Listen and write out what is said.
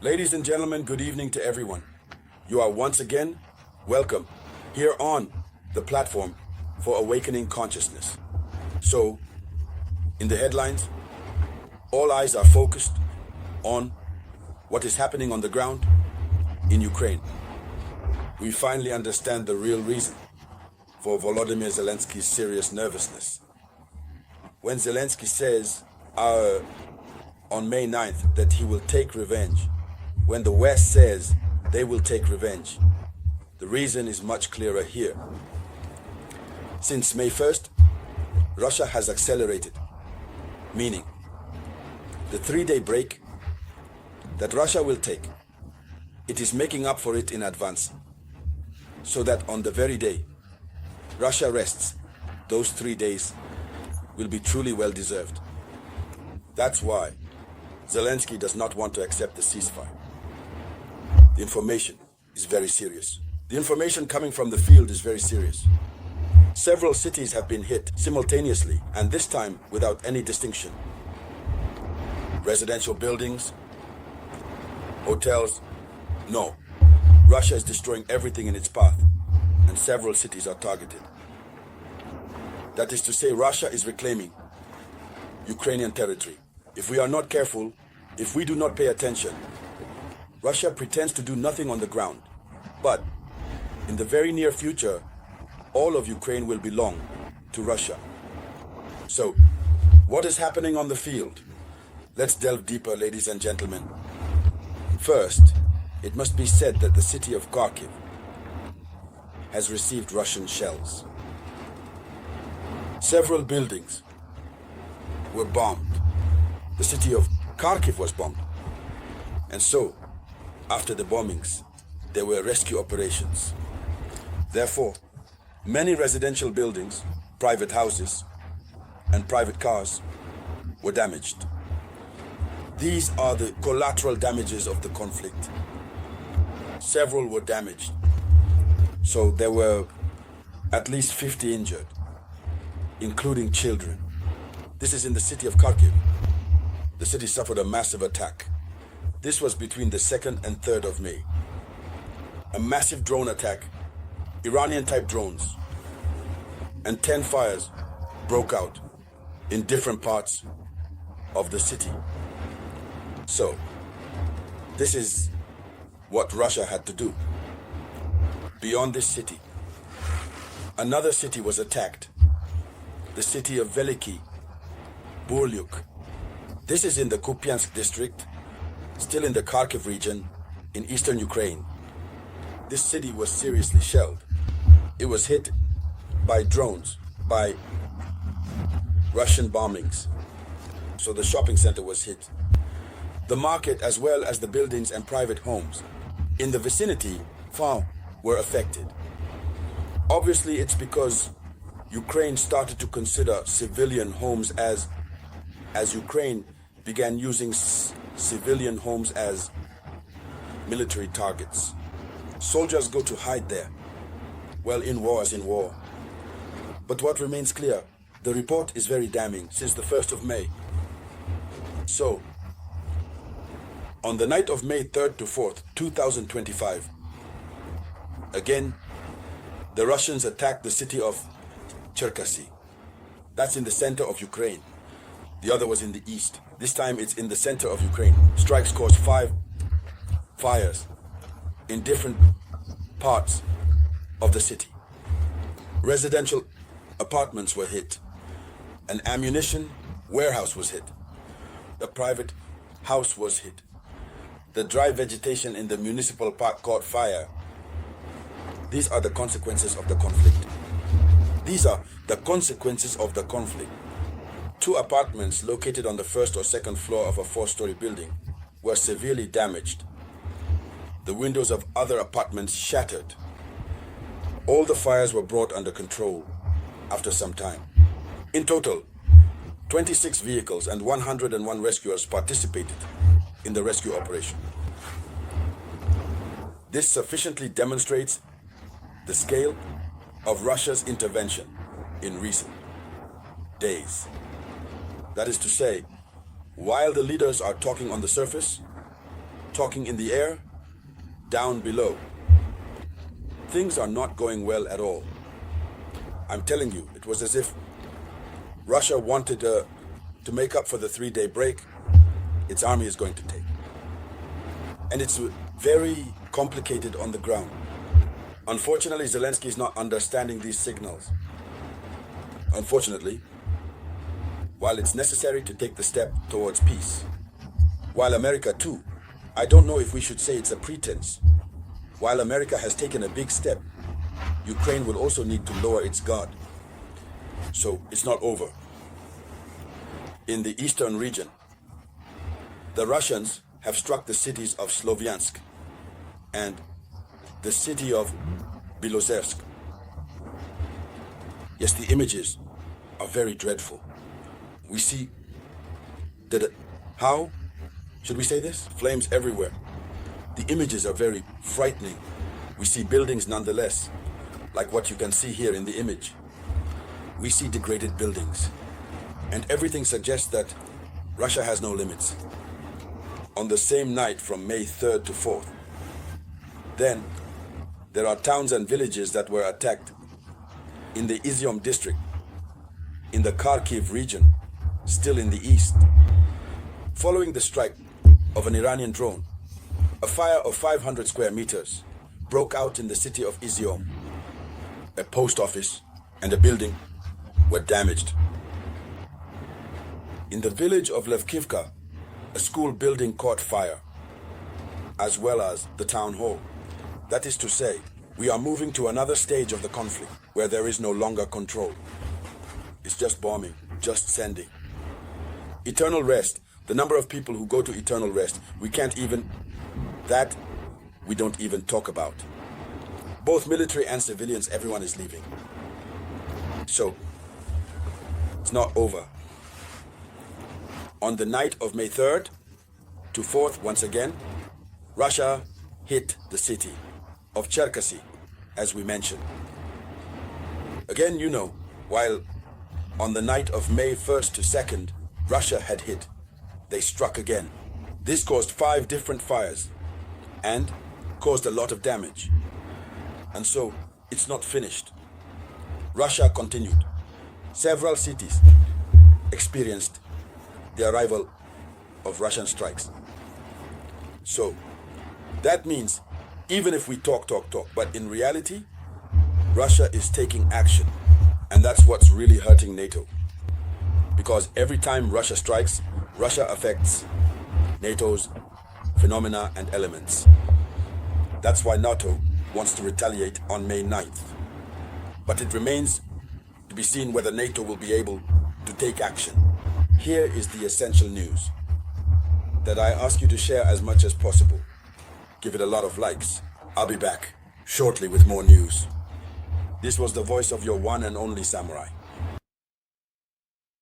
Ladies and gentlemen, good evening to everyone. You are once again welcome here on the platform for Awakening Consciousness. So, in the headlines, all eyes are focused on what is happening on the ground in Ukraine. We finally understand the real reason for Volodymyr Zelensky's serious nervousness. When Zelensky says on May 9th that he will take revenge, when the West says they will take revenge, the reason is much clearer here. Since May 1st, Russia has accelerated, meaning the 3-day break that Russia will take, it is making up for it in advance, so that on the very day Russia rests, those 3 days will be truly well deserved. That's why Zelensky does not want to accept the ceasefire. The information is very serious. The information coming from the field is very serious. Several cities have been hit simultaneously, and this time without any distinction. Residential buildings, hotels, no. Russia is destroying everything in its path, and several cities are targeted. That is to say, Russia is reclaiming Ukrainian territory. If we are not careful, if we do not pay attention, Russia pretends to do nothing on the ground. But in the very near future, all of Ukraine will belong to Russia. So, what is happening on the field? Let's delve deeper, ladies and gentlemen. First, it must be said that the city of Kharkiv has received Russian shells. Several buildings were bombed. The city of Kharkiv was bombed. And so, after the bombings, there were rescue operations. Therefore, many residential buildings, private houses, and private cars were damaged. These are the collateral damages of the conflict. Several were damaged. So there were at least 50 injured, including children. This is in the city of Kharkiv. The city suffered a massive attack. This was between the 2nd and 3rd of May. A massive drone attack, Iranian-type drones, and 10 fires broke out in different parts of the city. So, this is what Russia had to do. Beyond this city, another city was attacked, the city of Veliki Burlyuk. This is in the Kupiansk district, still in the Kharkiv region in eastern Ukraine. This city was seriously shelled. It was hit by drones, by Russian bombings. So the shopping center was hit. The market, as well as the buildings and private homes in the vicinity were affected. Obviously, it's because Ukraine started to consider civilian homes as Ukraine began using civilian homes as military targets. Soldiers go to hide there. Well, in war as in war. But what remains clear, the report is very damning since the 1st of May. So, on the night of May 3rd to 4th, 2025, again, the Russians attacked the city of Cherkasy. That's in the center of Ukraine. The other was in the east. This time it's in the center of Ukraine. Strikes caused 5 fires in different parts of the city. Residential apartments were hit. An ammunition warehouse was hit. A private house was hit. The dry vegetation in the municipal park caught fire. These are the consequences of the conflict. These are the consequences of the conflict. 2 apartments located on the 1st or 2nd floor of a 4-story building were severely damaged. The windows of other apartments shattered. All the fires were brought under control after some time. In total, 26 vehicles and 101 rescuers participated in the rescue operation. This sufficiently demonstrates the scale of Russia's intervention in recent days. That is to say, while the leaders are talking on the surface, talking in the air, down below. Things are not going well at all. I'm telling you, it was as if Russia wanted to make up for the 3-day break its army is going to take. And it's very complicated on the ground. Unfortunately, Zelensky is not understanding these signals. Unfortunately, while it's necessary to take the step towards peace, while America too, I don't know if we should say it's a pretense. While America has taken a big step, Ukraine will also need to lower its guard. So it's not over. In the eastern region, the Russians have struck the cities of Sloviansk and the city of Belozersk. Yes, the images are very dreadful. We see how should we say this? Flames everywhere. The images are very frightening. We see buildings nonetheless, like what you can see here in the image. We see degraded buildings. And everything suggests that Russia has no limits. On the same night from May 3rd to 4th, then there are towns and villages that were attacked in the Izium district, in the Kharkiv region, still in the east. Following the strike of an Iranian drone, a fire of 500 square meters broke out in the city of Izium. A post office and a building were damaged. In the village of Levkivka, a school building caught fire, as well as the town hall. That is to say, we are moving to another stage of the conflict where there is no longer control. It's just bombing, just sending. Eternal rest, the number of people who go to eternal rest, we don't even talk about. Both military and civilians, everyone is leaving. So, it's not over. On the night of May 3rd to 4th, once again, Russia hit the city of Cherkasy, as we mentioned. Again, while on the night of May 1st to 2nd, Russia had hit, they struck again. This caused 5 different fires and caused a lot of damage. And so, it's not finished. Russia continued. Several cities experienced the arrival of Russian strikes. So, that means even if we talk, but in reality, Russia is taking action. And that's what's really hurting NATO. Because every time Russia strikes, Russia affects NATO's phenomena and elements. That's why NATO wants to retaliate on May 9th. But it remains to be seen whether NATO will be able to take action. Here is the essential news that I ask you to share as much as possible. Give it a lot of likes. I'll be back shortly with more news. This was the voice of your one and only samurai.